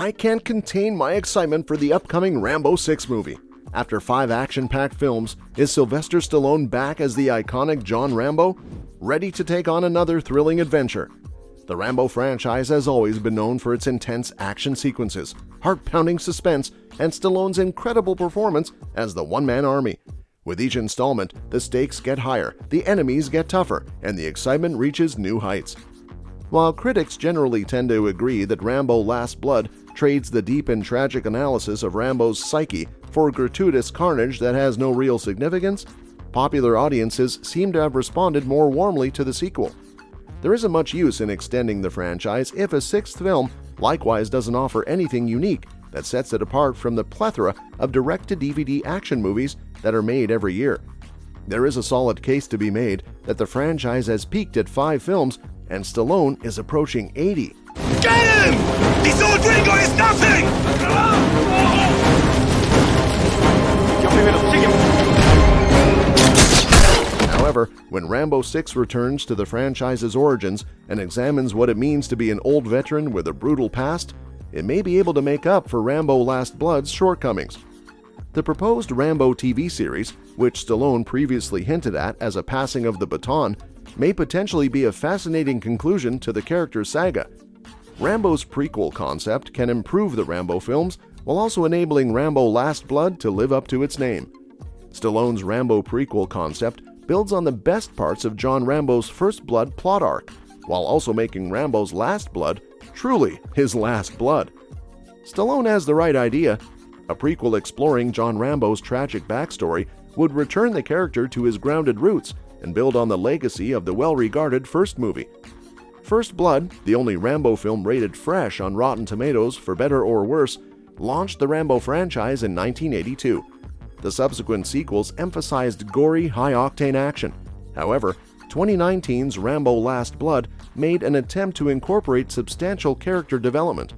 I can't contain my excitement for the upcoming Rambo 6 movie. After 5 action-packed films, is Sylvester Stallone back as the iconic John Rambo? Ready to take on another thrilling adventure? The Rambo franchise has always been known for its intense action sequences, heart-pounding suspense, and Stallone's incredible performance as the one-man army. With each installment, the stakes get higher, the enemies get tougher, and the excitement reaches new heights. While critics generally tend to agree that Rambo: Last Blood trades the deep and tragic analysis of Rambo's psyche for gratuitous carnage that has no real significance, popular audiences seem to have responded more warmly to the sequel. There isn't much use in extending the franchise if a 6th film likewise doesn't offer anything unique that sets it apart from the plethora of direct-to-DVD action movies that are made every year. There is a solid case to be made that the franchise has peaked at 5 films and Stallone is approaching 80. Get him! This old Ringo is nothing! However, when Rambo 6 returns to the franchise's origins and examines what it means to be an old veteran with a brutal past, it may be able to make up for Rambo: Last Blood's shortcomings. The proposed Rambo TV series, which Stallone previously hinted at as a passing of the baton, may potentially be a fascinating conclusion to the character's saga. Rambo's prequel concept can improve the Rambo films while also enabling Rambo: Last Blood to live up to its name. Stallone's Rambo prequel concept builds on the best parts of John Rambo's First Blood plot arc, while also making Rambo's Last Blood truly his last blood. Stallone has the right idea. A prequel exploring John Rambo's tragic backstory would return the character to his grounded roots and build on the legacy of the well-regarded first movie. First Blood, the only Rambo film rated fresh on Rotten Tomatoes for better or worse, launched the Rambo franchise in 1982. The subsequent sequels emphasized gory, high-octane action. However, 2019's Rambo: Last Blood made an attempt to incorporate substantial character development.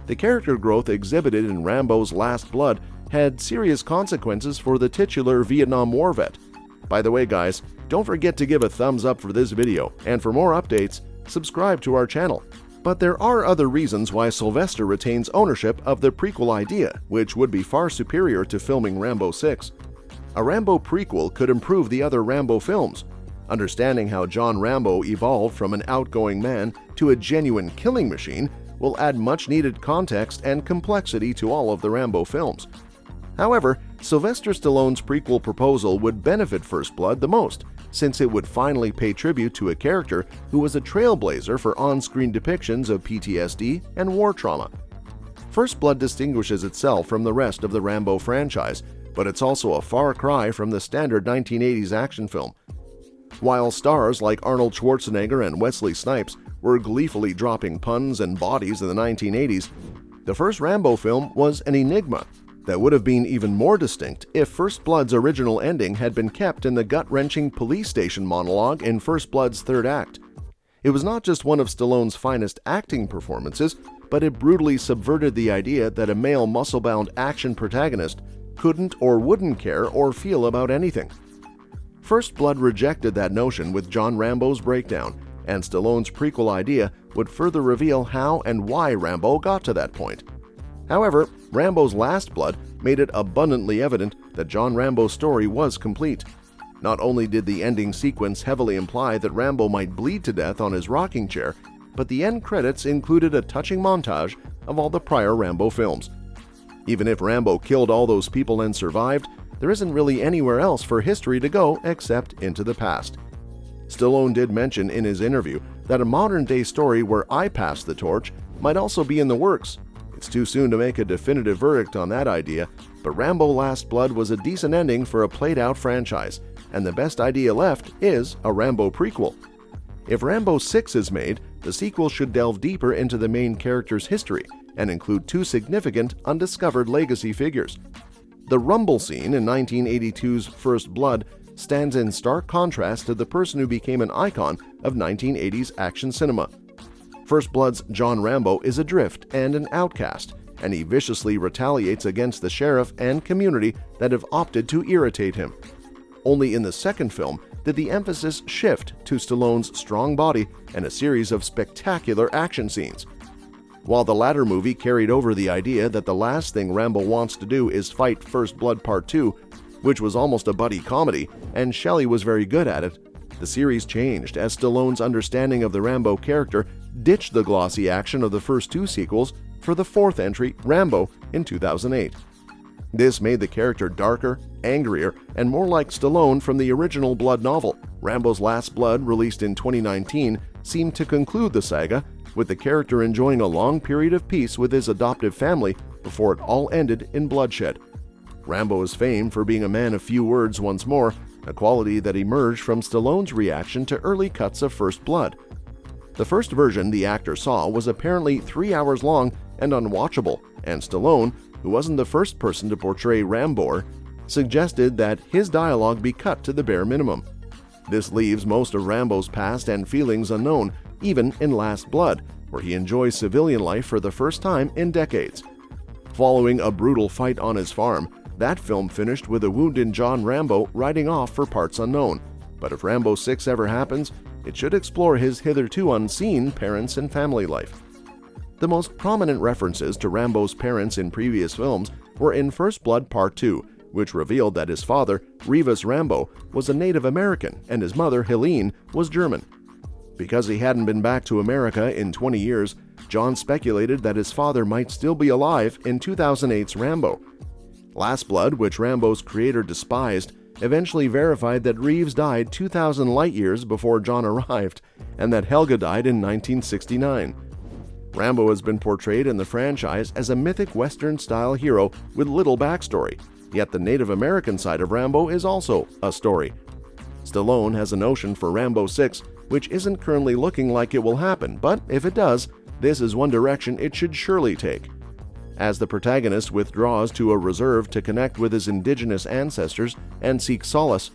The character growth exhibited in Rambo's Last Blood had serious consequences for the titular Vietnam War vet. By the way, guys, don't forget to give a thumbs up for this video, and for more updates, subscribe to our channel. But there are other reasons why Sylvester retains ownership of the prequel idea, which would be far superior to filming Rambo 6. A Rambo prequel could improve the other Rambo films. Understanding how John Rambo evolved from an outgoing man to a genuine killing machine will add much-needed context and complexity to all of the Rambo films. However, Sylvester Stallone's prequel proposal would benefit First Blood the most, since it would finally pay tribute to a character who was a trailblazer for on-screen depictions of PTSD and war trauma. First Blood distinguishes itself from the rest of the Rambo franchise, but it's also a far cry from the standard 1980s action film. While stars like Arnold Schwarzenegger and Wesley Snipes were gleefully dropping puns and bodies in the 1980s, the first Rambo film was an enigma that would have been even more distinct if First Blood's original ending had been kept in the gut-wrenching police station monologue in First Blood's third act. It was not just one of Stallone's finest acting performances, but it brutally subverted the idea that a male muscle-bound action protagonist couldn't or wouldn't care or feel about anything. First Blood rejected that notion with John Rambo's breakdown, and Stallone's prequel idea would further reveal how and why Rambo got to that point. However, Rambo's Last Blood made it abundantly evident that John Rambo's story was complete. Not only did the ending sequence heavily imply that Rambo might bleed to death on his rocking chair, but the end credits included a touching montage of all the prior Rambo films. Even if Rambo killed all those people and survived, there isn't really anywhere else for history to go except into the past. Stallone did mention in his interview that a modern-day story where I pass the torch might also be in the works. It's too soon to make a definitive verdict on that idea, but Rambo: Last Blood was a decent ending for a played-out franchise, and the best idea left is a Rambo prequel. If Rambo 6 is made, the sequel should delve deeper into the main character's history and include 2 significant, undiscovered legacy figures. The rumble scene in 1982's First Blood stands in stark contrast to the person who became an icon of 1980s action cinema. First Blood's John Rambo is adrift and an outcast, and he viciously retaliates against the sheriff and community that have opted to irritate him. Only in the second film did the emphasis shift to Stallone's strong body and a series of spectacular action scenes. While the latter movie carried over the idea that the last thing Rambo wants to do is fight First Blood Part 2, which was almost a buddy comedy, and Shelley was very good at it, the series changed as Stallone's understanding of the Rambo character ditched the glossy action of the first two sequels for the fourth entry, Rambo, in 2008. This made the character darker, angrier, and more like Stallone from the original Blood novel. Rambo's Last Blood, released in 2019, seemed to conclude the saga, with the character enjoying a long period of peace with his adoptive family before it all ended in bloodshed. Rambo is famed for being a man of few words once more, a quality that emerged from Stallone's reaction to early cuts of First Blood. The first version the actor saw was apparently 3 hours long and unwatchable, and Stallone, who wasn't the first person to portray Rambo, suggested that his dialogue be cut to the bare minimum. This leaves most of Rambo's past and feelings unknown, even in Last Blood, where he enjoys civilian life for the first time in decades. Following a brutal fight on his farm, that film finished with a wounded John Rambo riding off for parts unknown. But if Rambo 6 ever happens, it should explore his hitherto unseen parents and family life. The most prominent references to Rambo's parents in previous films were in First Blood Part 2, which revealed that his father, Rivas Rambo, was a Native American and his mother, Helene, was German. Because he hadn't been back to America in 20 years, John speculated that his father might still be alive in 2008's Rambo. Last Blood, which Rambo's creator despised, eventually verified that Reeves died 2,000 light years before John arrived, and that Helga died in 1969. Rambo has been portrayed in the franchise as a mythic Western-style hero with little backstory, yet the Native American side of Rambo is also a story. Stallone has a notion for Rambo 6, which isn't currently looking like it will happen, but if it does, this is one direction it should surely take. As the protagonist withdraws to a reserve to connect with his indigenous ancestors and seek solace,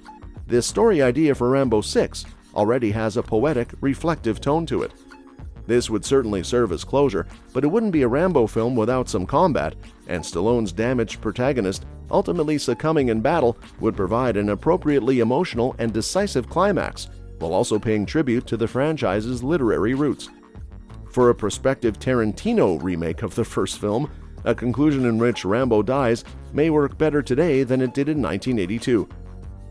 this story idea for Rambo 6 already has a poetic, reflective tone to it. This would certainly serve as closure, but it wouldn't be a Rambo film without some combat, and Stallone's damaged protagonist ultimately succumbing in battle would provide an appropriately emotional and decisive climax, while also paying tribute to the franchise's literary roots. For a prospective Tarantino remake of the first film, a conclusion in which Rambo dies may work better today than it did in 1982.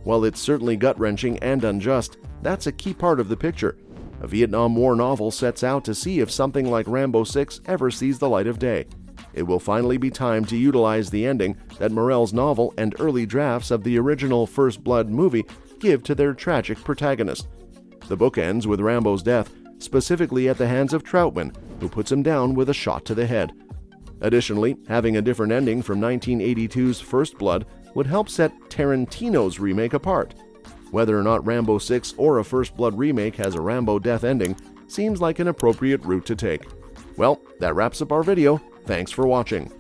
While it's certainly gut-wrenching and unjust, that's a key part of the picture. A Vietnam War novel sets out to see if something like Rambo 6 ever sees the light of day. It will finally be time to utilize the ending that Morrell's novel and early drafts of the original First Blood movie give to their tragic protagonist. The book ends with Rambo's death, specifically at the hands of Troutman, who puts him down with a shot to the head. Additionally, having a different ending from 1982's First Blood would help set Tarantino's remake apart. Whether or not Rambo 6 or a First Blood remake has a Rambo death ending seems like an appropriate route to take. Well, that wraps up our video. Thanks for watching.